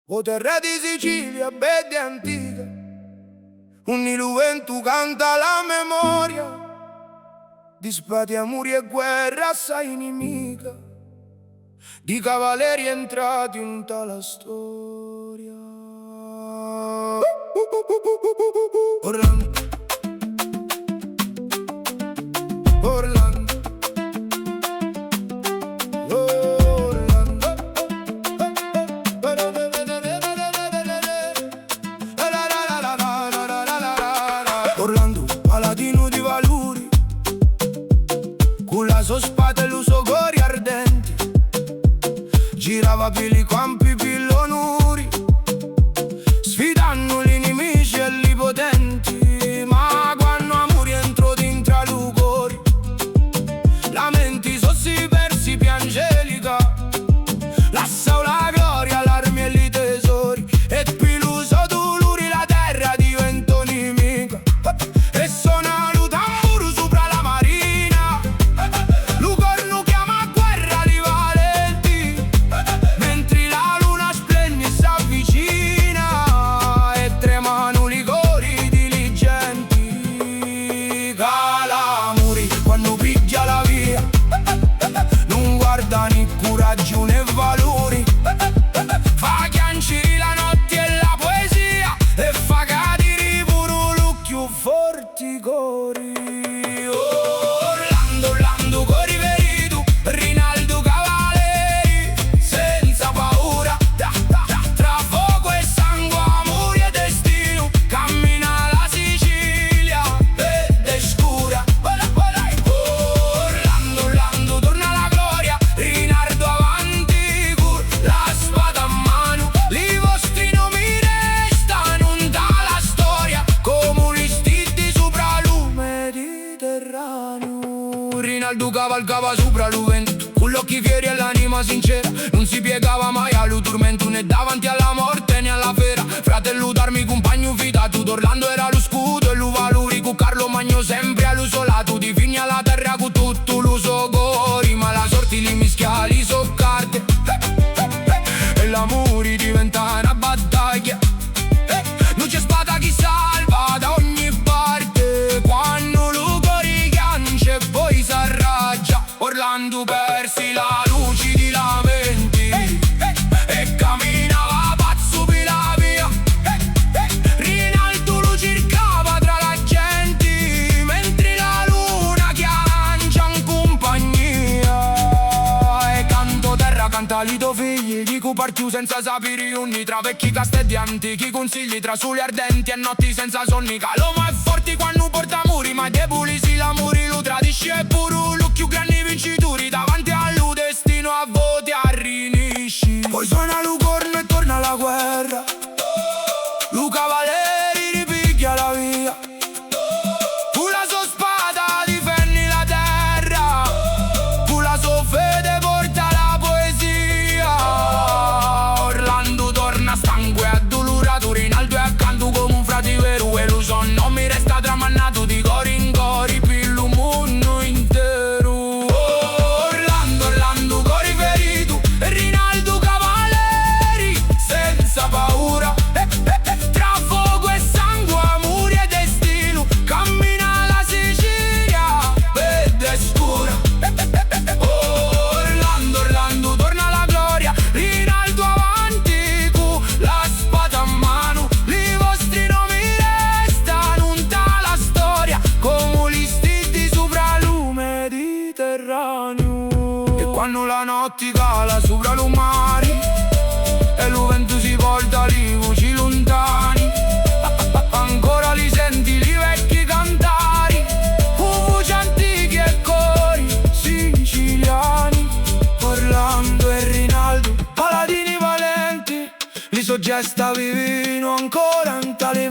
O terra di Sicilia, bella e antica, un iluventu canta la memoria di spati, amori e guerra assai inimica, di cavalieri entrati in tale storia. Orlando, Orlando, Orlando, paladino di valori, con la sua spada e lo suo cuore ardente, girava per i campi pillonuri, sfidando gli nemici e gli potenti. Ma quando amore entrò dentro al cuore, lamenti sossi persi piangelica, lasciò la gloria, l'armi e i tesori, e piluso dolori la terra diventò nemica. E suona lo tamburo sopra la marina, lo corno chiama a guerra li valenti, mentre la luna splende e s'avvicina, e tremano i cori diligenti. Calamuri quando piglia la via, non guarda né coraggio né valori, fa chiancere la notte e la poesia, e fa cadere pure l'occhio forti cori. Orlando, Orlando, cori ferito, Rinaldo Cavalieri, senza paura, tra fuoco e sangue, amore e destino, cammina la Sicilia, verde scura. Orlando, Orlando, torna la gloria, Rinaldo avanti, con la spada a mano, i vostri nomi restano dalla storia, comunisti sopra lo Mediterraneo. Rinaldo cavalcava sopra lo vento, con gli occhi fieri e l'anima sincera, non si piegava mai allo tormento, né davanti alla morte né alla fera. Fratello d'armi, compagno fidato, Orlando era lo scudo e lo valori, con Carlo Magno sempre allo suo lato, di figli alla terra con tutto lo suo cuore. Ma la sorte li mischia, li so carte, e l'amore diventa una battaglia, non c'è spada chi salva da ogni parte, quando lo cuore chiancia e poi s'arraggia. Orlando persi la luce di lamenti, e camminava pazzo per la via, Rinaldo lo cercava tra la gente, mentre la luna chiancia in compagnia. E canto terra canta li tuoi figli, dico partiu senza sapere ogni, tra vecchi castelli antichi, consigli tra soli ardenti e notti senza sonni. Caloma è forte quando porta muri, ma deboli si l'amore lo tradisce, e pure l'occhio grandi vincitori, davanti allo destino a voti arrinisci. Poi suona lo corno e torna la guerra, lo cavalieri ripiglia la via, con la sua spada difendi la terra, con la sua fede porta la poesia. Orlando torna stanco e addolorato, Rinaldo è accanto come un frate vero, e lo so non mi resta tramannato di cori in cori per lo mondo intero. Orlando, Orlando, cori ferito, Rinaldo Cavalieri, senza paura, tra fuoco e sangue, amore e destino, cammina la Sicilia, verde scura. Orlando, Orlando, torna la gloria, Rinaldo avanti, con la spada a mano, i vostri nomi restano la storia, comunisti sopra lo Mediterraneo. E quando la notte cala sopra lo mare, e lo vento si porta li voci lontani, ancora li senti li vecchi cantari, voci antichi e cori siciliani. Orlando e Rinaldo, paladini valenti, li so gesta vivino ancora in tale